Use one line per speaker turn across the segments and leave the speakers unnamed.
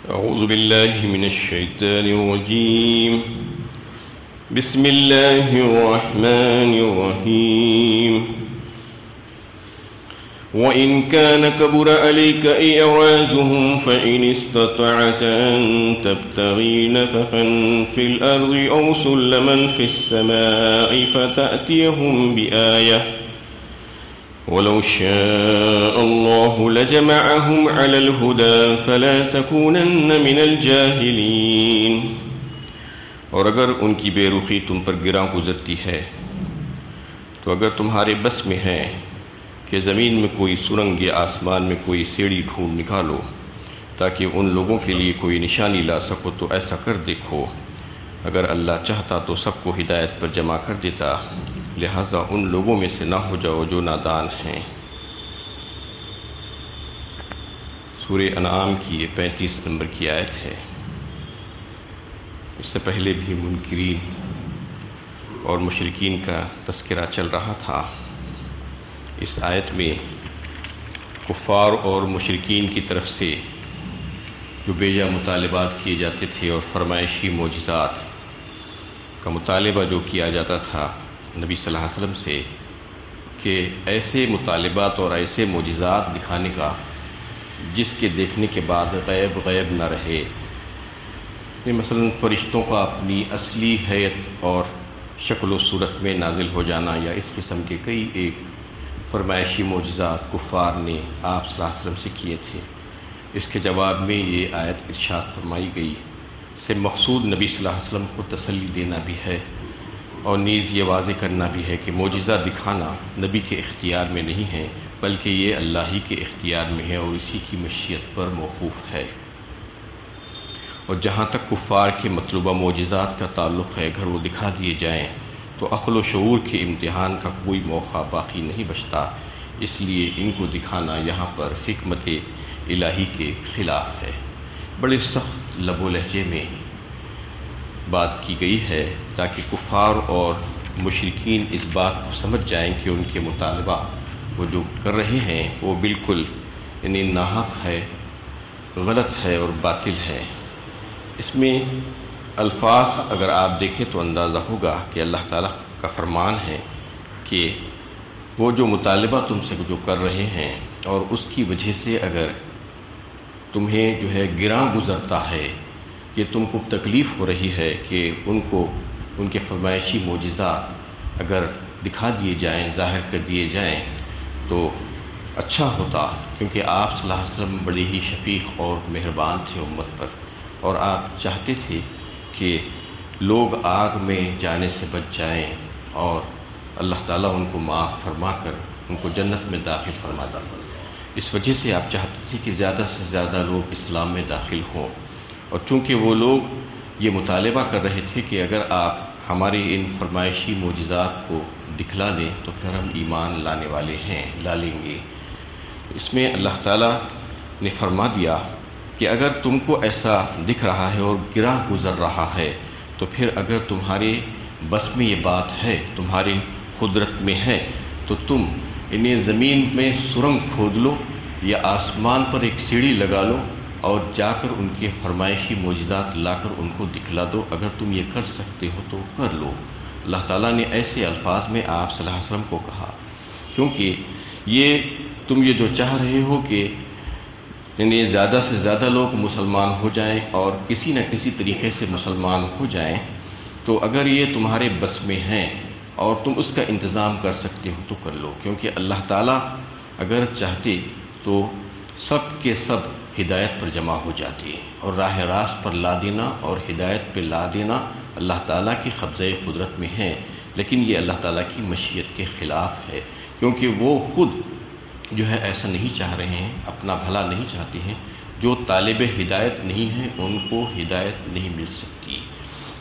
أعوذ بالله من الشيطان الرجيم. بسم الله الرحمن الرحيم. وإن كان كبر عليك إعراضهم فإن استطعت أن تبتغي نفقا في الأرض أو سلما في السماء فتأتيهم بآية ولو شاء الله لجمعهم على الهدى فلا تكونن من الجاهلين. اور اگر ان کی بے رخی تم پر گراں گزرتی ہے تو اگر تمہارے بس میں ہے کہ زمین میں کوئی سرنگ یا آسمان میں کوئی سیڑھی ڈھونڈ نکالو تاکہ ان لوگوں کے لیے کوئی نشانی لا سکو تو ایسا کر دیکھو. اگر اللہ چاہتا تو سب کو ہدایت پر جمع کر دیتا، لہٰذا ان لوگوں میں سے نہ ہو جاؤ جو نادان ہیں. سورہ انعام کی یہ 35 نمبر کی آیت ہے. اس سے پہلے بھی منکرین اور مشرکین کا تذکرہ چل رہا تھا. اس آیت میں کفار اور مشرکین کی طرف سے جو بیجا مطالبات کیے جاتے تھے اور فرمائشی معجزات کا مطالبہ جو کیا جاتا تھا نبی صلی اللہ علیہ وسلم سے کہ ایسے مطالبات اور ایسے معجزات دکھانے کا جس کے دیکھنے کے بعد غیب نہ رہے. مثلا فرشتوں کا اپنی اصلی حیت اور شکل و صورت میں نازل ہو جانا یا اس قسم کے کئی ایک فرمائشی معجزات کفار نے آپ صلی اللہ علیہ وسلم سے کیے تھے. اس کے جواب میں یہ آیت ارشاد فرمائی گئی. سے مقصود نبی صلی اللہ علیہ وسلم کو تسلی دینا بھی ہے اور نیز یہ واضح کرنا بھی ہے کہ معجزہ دکھانا نبی کے اختیار میں نہیں ہے بلکہ یہ اللہ ہی کے اختیار میں ہے اور اسی کی مشیت پر موقوف ہے. اور جہاں تک کفار کے مطلوبہ معجزات کا تعلق ہے اگر وہ دکھا دیے جائیں تو عقل و شعور کے امتحان کا کوئی موقع باقی نہیں بچتا. اس لیے ان کو دکھانا یہاں پر حکمت الہی کے خلاف ہے. بڑے سخت لب و لہجے میں بات کی گئی ہے تاکہ کفار اور مشرکین اس بات کو سمجھ جائیں کہ ان کے مطالبہ وہ جو کر رہے ہیں وہ بالکل ناحق ہے، غلط ہے اور باطل ہے. اس میں الفاظ اگر آپ دیکھیں تو اندازہ ہوگا کہ اللہ تعالیٰ کا فرمان ہے کہ وہ جو مطالبہ تم سے جو کر رہے ہیں اور اس کی وجہ سے اگر تمہیں جو ہے گراں گزرتا ہے کہ تم کو تکلیف ہو رہی ہے کہ ان کو ان کے فرمائشی معجزات اگر دکھا دیے جائیں، ظاہر کر دیے جائیں تو اچھا ہوتا، کیونکہ آپ صلی اللہ علیہ وسلم بڑے ہی شفیق اور مہربان تھے امت پر اور آپ چاہتے تھے کہ لوگ آگ میں جانے سے بچ جائیں اور اللہ تعالیٰ ان کو معاف فرما کر ان کو جنت میں داخل فرما دے. اس وجہ سے آپ چاہتے تھے کہ زیادہ سے زیادہ لوگ اسلام میں داخل ہوں. اور چونکہ وہ لوگ یہ مطالبہ کر رہے تھے کہ اگر آپ ہمارے ان فرمائشی معجزات کو دکھلا دیں تو پھر ہم ایمان لانے والے ہیں، لا لیں گے. اس میں اللہ تعالیٰ نے فرما دیا کہ اگر تم کو ایسا دکھ رہا ہے اور گراں گزر رہا ہے تو پھر اگر تمہارے بس میں یہ بات ہے، تمہاری قدرت میں ہے تو تم انہیں زمین میں سرنگ کھود لو یا آسمان پر ایک سیڑھی لگا لو اور جا کر ان کے فرمائشی معجزات لا کر ان کو دکھلا دو. اگر تم یہ کر سکتے ہو تو کر لو. اللہ تعالیٰ نے ایسے الفاظ میں آپ صلی اللہ علیہ وسلم کو کہا کیونکہ تم یہ جو چاہ رہے ہو کہ یعنی زیادہ سے زیادہ لوگ مسلمان ہو جائیں اور کسی نہ کسی طریقے سے مسلمان ہو جائیں تو اگر یہ تمہارے بس میں ہیں اور تم اس کا انتظام کر سکتے ہو تو کر لو. کیونکہ اللہ تعالیٰ اگر چاہتے تو سب کے سب ہدایت پر جمع ہو جاتی ہے اور راہ راست پر لا دینا اور ہدایت پہ لا دینا اللہ تعالیٰ کی قبضۂ قدرت میں ہے. لیکن یہ اللہ تعالیٰ کی مشیت کے خلاف ہے کیونکہ وہ خود جو ہے ایسا نہیں چاہ رہے ہیں، اپنا بھلا نہیں چاہتے ہیں. جو طالب ہدایت نہیں ہیں ان کو ہدایت نہیں مل سکتی.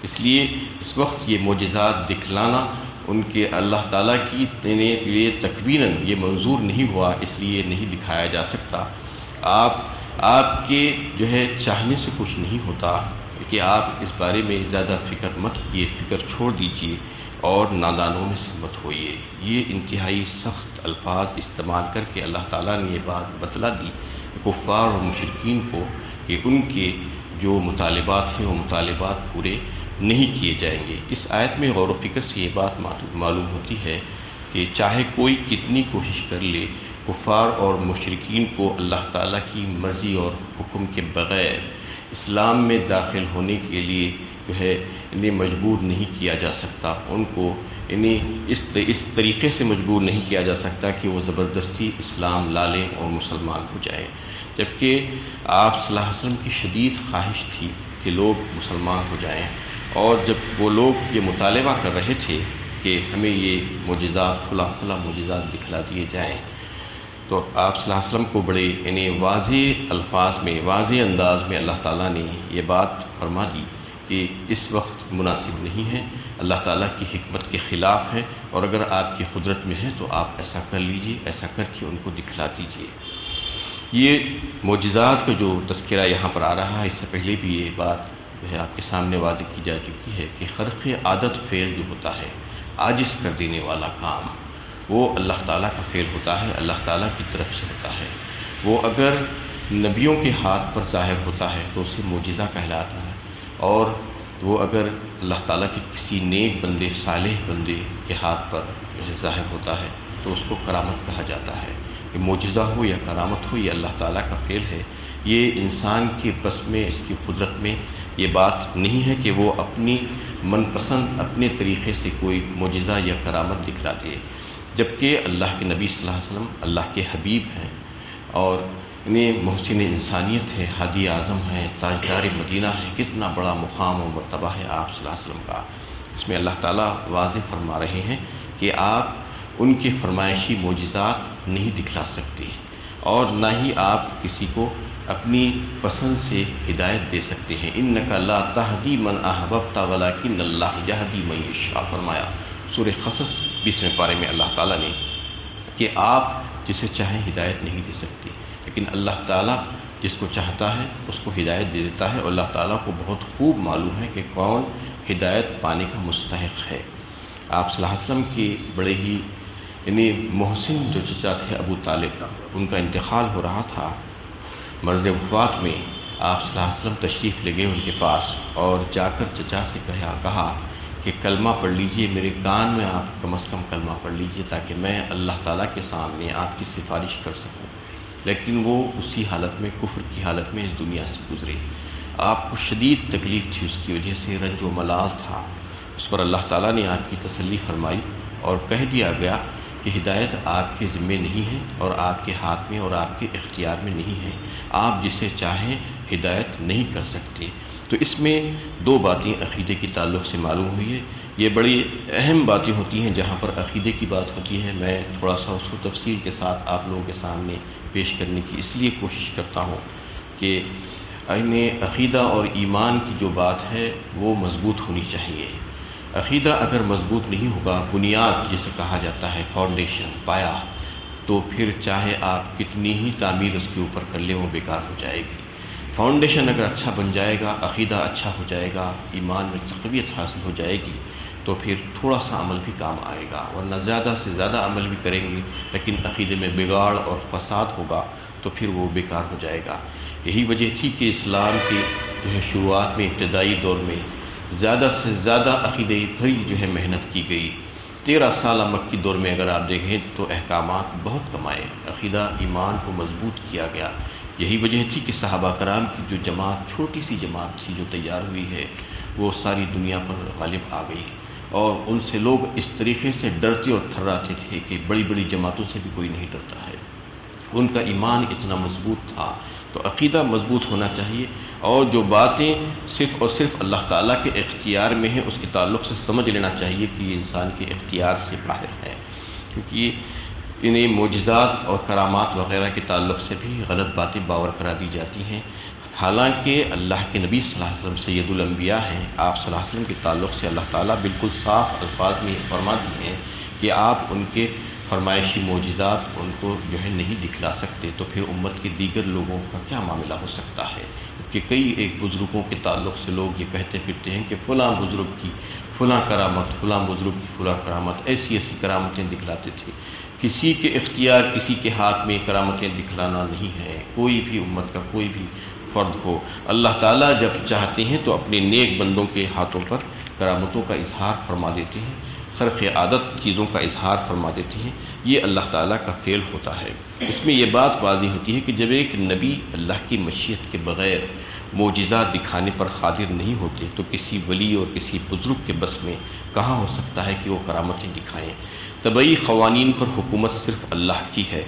اس لیے اس وقت یہ معجزات دکھلانا ان کے اللہ تعالیٰ کی لیے تکویناً یہ منظور نہیں ہوا، اس لیے نہیں دکھایا جا سکتا. آپ کے جو ہے چاہنے سے کچھ نہیں ہوتا کہ آپ اس بارے میں زیادہ فکر مت کیے، فکر چھوڑ دیجیے اور نادانوں میں سے مت ہوئیے. یہ انتہائی سخت الفاظ استعمال کر کے اللہ تعالیٰ نے یہ بات بتلا دی کہ کفار اور مشرکین کو کہ ان کے جو مطالبات ہیں وہ مطالبات پورے نہیں کیے جائیں گے۔ اس آیت میں غور و فکر سے یہ بات معلوم ہوتی ہے کہ چاہے کوئی کتنی کوشش کر لے، کفار اور مشرکین کو اللہ تعالیٰ کی مرضی اور حکم کے بغیر اسلام میں داخل ہونے کے لیے جو ہے انہیں مجبور نہیں کیا جا سکتا، ان کو انہیں اس طریقے سے مجبور نہیں کیا جا سکتا کہ وہ زبردستی اسلام لا لیں اور مسلمان ہو جائیں، جبکہ آپ صلی اللہ علیہ وسلم کی شدید خواہش تھی کہ لوگ مسلمان ہو جائیں، اور جب وہ لوگ یہ مطالبہ کر رہے تھے کہ ہمیں یہ معجزات فلاں معجزات دکھلا دیے جائیں، تو آپ صلی اللہ علیہ وسلم کو بڑے واضح الفاظ میں، واضح انداز میں اللہ تعالیٰ نے یہ بات فرما دی کہ اس وقت مناسب نہیں ہے، اللہ تعالیٰ کی حکمت کے خلاف ہے، اور اگر آپ کی قدرت میں ہے تو آپ ایسا کر لیجئے، ایسا کر کے ان کو دکھلا دیجئے۔ یہ معجزات کا جو تذکرہ یہاں پر آ رہا ہے، اس سے پہلے بھی یہ بات جو ہے آپ کے سامنے واضح کی جا چکی ہے کہ خرق عادت فعل جو ہوتا ہے، عاجز کر دینے والا کام، وہ اللہ تعالیٰ کا فعل ہوتا ہے، اللہ تعالیٰ کی طرف سے ہوتا ہے۔ وہ اگر نبیوں کے ہاتھ پر ظاہر ہوتا ہے تو اسے معجزہ کہلاتا ہے، اور وہ اگر اللہ تعالیٰ کے کسی نیک بندے، صالح بندے کے ہاتھ پر ظاہر ہوتا ہے تو اس کو کرامت کہا جاتا ہے۔ کہ معجزہ ہو یا کرامت ہو، یہ اللہ تعالیٰ کا فعل ہے، یہ انسان کے بس میں، اس کی قدرت میں یہ بات نہیں ہے کہ وہ اپنی من پسند اپنے طریقے سے کوئی معجزہ یا کرامت دکھلا دے، جبکہ اللہ کے نبی صلی اللہ علیہ وسلم اللہ کے حبیب ہیں، اور انہیں محسن انسانیت ہے، ہادی اعظم ہیں، تاجدار مدینہ ہے، کتنا بڑا مقام و مرتبہ ہے آپ صلی اللہ علیہ وسلم کا۔ اس میں اللہ تعالیٰ واضح فرما رہے ہیں کہ آپ ان کے فرمائشی معجزات نہیں دکھلا سکتے، اور نہ ہی آپ کسی کو اپنی پسند سے ہدایت دے سکتے ہیں۔ انک لا تہدی من احببت ولکن اللہ یہدی من یشاء، فرمایا سورہ قصص 20ویں پارے میں اللہ تعالیٰ نے کہ آپ جسے چاہیں ہدایت نہیں دے سکتے، لیکن اللہ تعالیٰ جس کو چاہتا ہے اس کو ہدایت دے دیتا ہے، اور اللہ تعالیٰ کو بہت خوب معلوم ہے کہ کون ہدایت پانے کا مستحق ہے۔ آپ صلی اللہ علیہ وسلم کے بڑے ہی محسن جو چچا تھے ابو طالب، ان کا انتقال ہو رہا تھا، مرض وفات میں آپ صلی اللہ علیہ وسلم تشریف لے گئے ان کے پاس، اور جا کر چچا سے کہا کہ کلمہ پڑھ لیجئے، میرے کان میں آپ کم از کم کلمہ پڑھ لیجئے تاکہ میں اللہ تعالیٰ کے سامنے آپ کی سفارش کر سکوں۔ لیکن وہ اسی حالت میں، کفر کی حالت میں اس دنیا سے گزرے۔ آپ کو شدید تکلیف تھی، اس کی وجہ سے رنج و ملال تھا، اس پر اللہ تعالیٰ نے آپ کی تسلی فرمائی اور کہہ دیا گیا کہ ہدایت آپ کے ذمے نہیں ہے، اور آپ کے ہاتھ میں اور آپ کے اختیار میں نہیں ہے، آپ جسے چاہیں ہدایت نہیں کر سکتے۔ تو اس میں دو باتیں عقیدے کے تعلق سے معلوم ہوئی ہے، یہ بڑی اہم باتیں ہوتی ہیں جہاں پر عقیدے کی بات ہوتی ہے۔ میں تھوڑا سا اس کو تفصیل کے ساتھ آپ لوگوں کے سامنے پیش کرنے کی اس لیے کوشش کرتا ہوں کہ عقیدہ اور ایمان کی جو بات ہے وہ مضبوط ہونی چاہیے۔ عقیدہ اگر مضبوط نہیں ہوگا، بنیاد جسے کہا جاتا ہے، فاؤنڈیشن، پایا، تو پھر چاہے آپ کتنی ہی تعمیر اس کے اوپر کر لیں وہ بیکار ہو جائے گی۔ فاؤنڈیشن اگر اچھا بن جائے گا، عقیدہ اچھا ہو جائے گا، ایمان میں تقویت حاصل ہو جائے گی، تو پھر تھوڑا سا عمل بھی کام آئے گا، ورنہ زیادہ سے زیادہ عمل بھی کریں گے لیکن عقیدے میں بگاڑ اور فساد ہوگا تو پھر وہ بیکار ہو جائے گا۔ یہی وجہ تھی کہ اسلام کی جو ہے شروعات میں، ابتدائی دور میں زیادہ سے زیادہ عقیدے بھری جو ہے محنت کی گئی۔ 13 سالہ مکی دور میں اگر آپ دیکھیں تو احکامات بہت کم آئے، عقیدہ ایمان کو مضبوط کیا گیا۔ یہی وجہ تھی کہ صحابہ کرام کی جو جماعت، چھوٹی سی جماعت تھی جو تیار ہوئی ہے، وہ ساری دنیا پر غالب آ گئی، اور ان سے لوگ اس طریقے سے ڈرتے اور تھراتے تھے کہ بڑی بڑی جماعتوں سے بھی کوئی نہیں ڈرتا ہے۔ ان کا ایمان اتنا مضبوط تھا۔ تو عقیدہ مضبوط ہونا چاہیے، اور جو باتیں صرف اور صرف اللہ تعالیٰ کے اختیار میں ہیں اس کے تعلق سے سمجھ لینا چاہیے کہ یہ انسان کے اختیار سے باہر ہے، کیونکہ انہیں معجزات اور کرامات وغیرہ کے تعلق سے بھی غلط باتیں باور کرا دی جاتی ہیں، حالانکہ اللہ کے نبی صلی اللہ علیہ وسلم سید الانبیاء ہیں۔ آپ صلی اللہ علیہ وسلم کے تعلق سے اللہ تعالیٰ بالکل صاف الفاظ میں فرما دیے ہیں کہ آپ ان کے فرمائشی معجزات ان کو جو ہے نہیں دکھلا سکتے، تو پھر امت کے دیگر لوگوں کا کیا معاملہ ہو سکتا ہے؟ کہ کئی ایک بزرگوں کے تعلق سے لوگ یہ کہتے پھرتے ہیں کہ فلاں بزرگ کی فلاں کرامت، فلاں بزرگ کی فلاں کرامت، ایسی ایسی کرامتیں دکھلاتے تھے کسی کے اختیار، کسی کے ہاتھ میں کرامتیں دکھلانا نہیں ہے، کوئی بھی امت کا کوئی بھی فرد ہو۔ اللہ تعالیٰ جب چاہتے ہیں تو اپنے نیک بندوں کے ہاتھوں پر کرامتوں کا اظہار فرما دیتے ہیں، خرق عادت چیزوں کا اظہار فرما دیتے ہیں۔ یہ اللہ تعالیٰ کا فعل ہوتا ہے۔ اس میں یہ بات واضح ہوتی ہے کہ جب ایک نبی اللہ کی مشیت کے بغیر معجزات دکھانے پر قادر نہیں ہوتے تو کسی ولی اور کسی بزرگ کے بس میں کہاں ہو سکتا ہے کہ وہ کرامتیں دکھائیں۔ طبعی قوانین پر حکومت صرف اللہ کی ہے،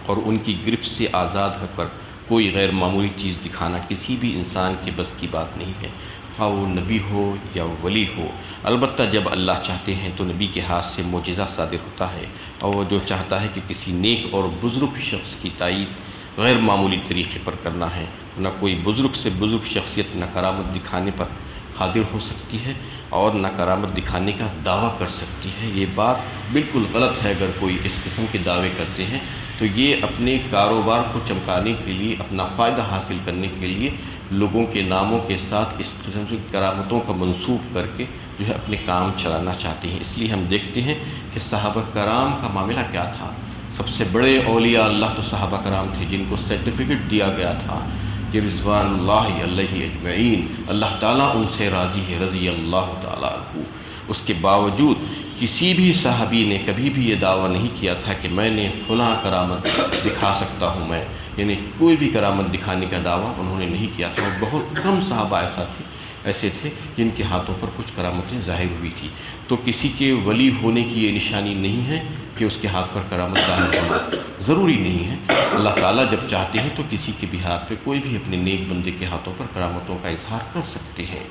اور ان کی گرفت سے آزاد ہو کر کوئی غیر معمولی چیز دکھانا کسی بھی انسان کے بس کی بات نہیں ہے، خواہ وہ نبی ہو یا ولی ہو۔ البتہ جب اللہ چاہتے ہیں تو نبی کے ہاتھ سے معجزہ صادر ہوتا ہے، اور وہ جو چاہتا ہے کہ کسی نیک اور بزرگ شخص کی تائید غیر معمولی طریقے پر کرنا ہے۔ نہ کوئی بزرگ سے بزرگ شخصیت نہ کرامت دکھانے پر قادر ہو سکتی ہے اور نہ کرامت دکھانے کا دعویٰ کر سکتی ہے۔ یہ بات بالکل غلط ہے۔ اگر کوئی اس قسم کے دعوے کرتے ہیں تو یہ اپنے کاروبار کو چمکانے کے لیے، اپنا فائدہ حاصل کرنے کے لیے لوگوں کے ناموں کے ساتھ اس قسم کی کرامتوں کا منسوب کر کے جو ہے اپنے کام چلانا چاہتے ہیں۔ اس لیے ہم دیکھتے ہیں کہ صحابہ کرام کا معاملہ کیا تھا۔ سب سے بڑے اولیاء اللہ تو صحابہ کرام تھے، جن کو سرٹیفکیٹ دیا گیا تھا کہ رضوان اللہ علیہ اجمعین، اللہ تعالیٰ ان سے راضی ہے، رضی اللہ تعالیٰ عنہ۔ اس کے باوجود کسی بھی صحابی نے کبھی بھی یہ دعویٰ نہیں کیا تھا کہ میں نے فلاں کرامت دکھا سکتا ہوں میں، یعنی کوئی بھی کرامت دکھانے کا دعویٰ انہوں نے نہیں کیا تھا۔ بہت کم صحابہ ایسے تھے جن کے ہاتھوں پر کچھ کرامتیں ظاہر ہوئی تھی۔ تو کسی کے ولی ہونے کی یہ نشانی نہیں ہے کہ اس کے ہاتھ پر کرامت ظاہر ہونا ضروری نہیں ہے۔ اللہ تعالیٰ جب چاہتے ہیں تو کسی کے بھی ہاتھ پہ، کوئی بھی اپنے نیک بندے کے ہاتھوں پر کرامتوں کا اظہار کر سکتے ہیں۔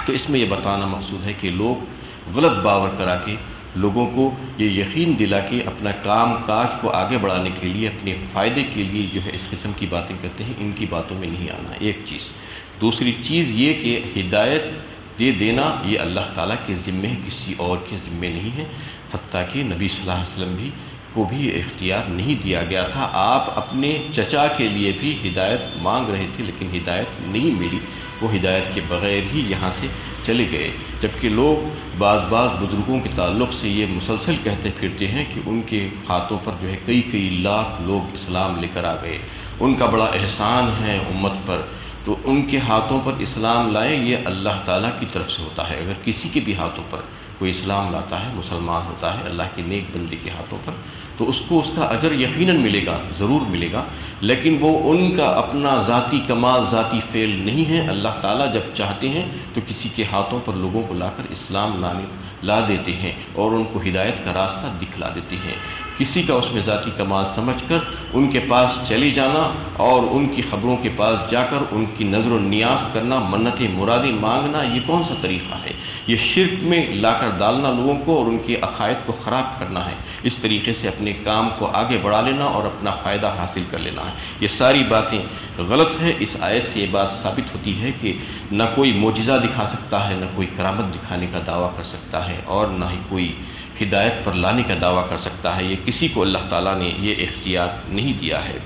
تو اس میں یہ بتانا مقصود ہے کہ لوگ غلط باور کرا کے، لوگوں کو یہ یقین دلا کے اپنا کام کاج کو آگے بڑھانے کے لیے، اپنے فائدے کے لیے جو ہے اس قسم کی باتیں کرتے ہیں، ان کی باتوں میں نہیں آنا، ایک چیز۔ دوسری چیز یہ کہ ہدایت دے دینا یہ اللہ تعالیٰ کے ذمے ہے، کسی اور کے ذمے نہیں ہے۔ حتیٰ کہ نبی صلی اللہ علیہ وسلم کو بھی یہ اختیار نہیں دیا گیا تھا۔ آپ اپنے چچا کے لیے بھی ہدایت مانگ رہے تھے، لیکن ہدایت نہیں ملی، وہ ہدایت کے بغیر ہی یہاں سے چلے گئے۔ جبکہ لوگ بعض بزرگوں کے تعلق سے یہ مسلسل کہتے پھرتے ہیں کہ ان کے ہاتھوں پر جو ہے کئی لاکھ لوگ اسلام لے کر آ گئے، ان کا بڑا احسان ہے امت پر، تو ان کے ہاتھوں پر اسلام لائے، یہ اللہ تعالیٰ کی طرف سے ہوتا ہے۔ اگر کسی کے بھی ہاتھوں پر کوئی اسلام لاتا ہے، مسلمان ہوتا ہے اللہ کے نیک بندے کے ہاتھوں پر، تو اس کو اس کا اجر یقیناً ملے گا، ضرور ملے گا، لیکن وہ ان کا اپنا ذاتی کمال، ذاتی فعل نہیں ہے۔ اللہ تعالیٰ جب چاہتے ہیں تو کسی کے ہاتھوں پر لوگوں کو لا کر اسلام لا دیتے ہیں اور ان کو ہدایت کا راستہ دکھلا دیتے ہیں۔ کسی کا اس میں ذاتی کمال سمجھ کر ان کے پاس چلے جانا اور ان کی خبروں کے پاس جا کر ان کی نظر و نیاز کرنا، منتیں مرادیں مانگنا، یہ کون سا طریقہ ہے؟ یہ شرک میں لا کر ڈالنا لوگوں کو اور ان کے عقائد کو خراب کرنا ہے۔ اس طریقے سے اپنے کام کو آگے بڑھا لینا اور اپنا فائدہ حاصل کر لینا ہے۔ یہ ساری باتیں غلط ہے۔ اس آیت سے یہ بات ثابت ہوتی ہے کہ نہ کوئی معجزہ دکھا سکتا ہے، نہ کوئی کرامت دکھانے کا دعویٰ کر سکتا ہے، اور نہ ہی کوئی ہدایت پر لانے کا دعویٰ کر سکتا ہے۔ یہ کسی کو اللہ تعالیٰ نے یہ اختیار نہیں دیا ہے۔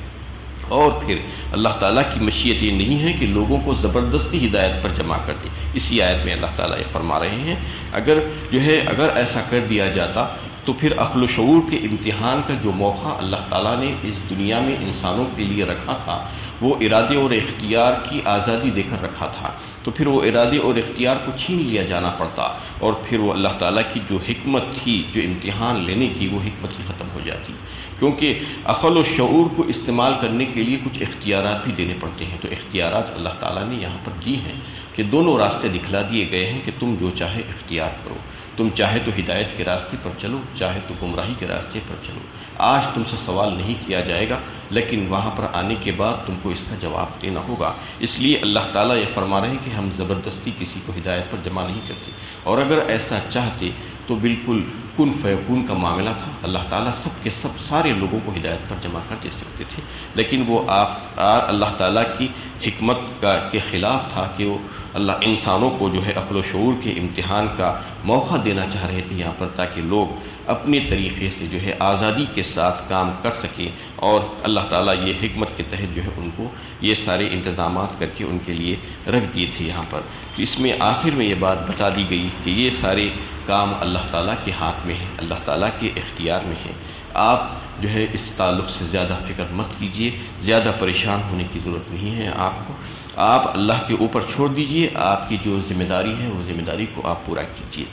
اور پھر اللہ تعالیٰ کی مشیت یہ نہیں ہے کہ لوگوں کو زبردستی ہدایت پر جمع کر دے۔ اسی آیت میں اللہ تعالیٰ یہ فرما رہے ہیں، اگر ایسا کر دیا جاتا تو پھر عقل و شعور کے امتحان کا جو موقع اللہ تعالیٰ نے اس دنیا میں انسانوں کے لیے رکھا تھا، وہ ارادے اور اختیار کی آزادی دے کر رکھا تھا، تو پھر وہ ارادے اور اختیار کو چھین لیا جانا پڑتا، اور پھر وہ اللہ تعالیٰ کی جو حکمت تھی، جو امتحان لینے کی، وہ حکمت ہی ختم ہو جاتی۔ کیونکہ عقل و شعور کو استعمال کرنے کے لیے کچھ اختیارات بھی دینے پڑتے ہیں، تو اختیارات اللہ تعالیٰ نے یہاں پر دی ہیں کہ دونوں راستے دکھلا دیے گئے ہیں کہ تم جو چاہے اختیار کرو، تم چاہے تو ہدایت کے راستے پر چلو، چاہے تو گمراہی کے راستے پر چلو۔ آج تم سے سوال نہیں کیا جائے گا، لیکن وہاں پر آنے کے بعد تم کو اس کا جواب دینا ہوگا۔ اس لیے اللہ تعالیٰ یہ فرما رہے ہیں کہ ہم زبردستی کسی کو ہدایت پر جمع نہیں کرتے، اور اگر ایسا چاہتے تو بالکل کن فیکون کا معاملہ تھا، اللہ تعالیٰ سب کے سب سارے لوگوں کو ہدایت پر جمع کر دے سکتے تھے، لیکن وہ اللہ تعالیٰ کی حکمت کے خلاف تھا کہ وہ اللہ انسانوں کو جو ہے عقل و شعور کے امتحان کا موقع دینا چاہ رہے تھے یہاں پر، تاکہ لوگ اپنے طریقے سے جو ہے آزادی کے ساتھ کام کر سکیں، اور اللہ تعالیٰ یہ حکمت کے تحت جو ہے ان کو یہ سارے انتظامات کر کے ان کے لیے رکھ دیے تھے یہاں پر۔ تو اس میں آخر میں یہ بات بتا دی گئی کہ یہ سارے کام اللہ تعالیٰ کے ہاتھ میں ہے، اللہ تعالیٰ کے اختیار میں ہے۔ آپ جو ہے اس تعلق سے زیادہ فکر مت کیجیے، زیادہ پریشان ہونے کی ضرورت نہیں ہے آپ کو، آپ اللہ کے اوپر چھوڑ دیجیے، آپ کی جو ذمہ داری ہے وہ ذمہ داری کو آپ پورا کیجیے،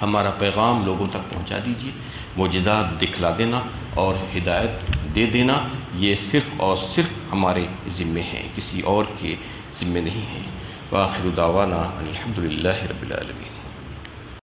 ہمارا پیغام لوگوں تک پہنچا دیجیے، معجزات دکھلا دینا اور ہدایت دے دینا یہ صرف اور صرف ہمارے ذمے ہیں، کسی اور کے ذمے نہیں ہیں۔ وآخر دعوانا الحمدللہ رب العالمین۔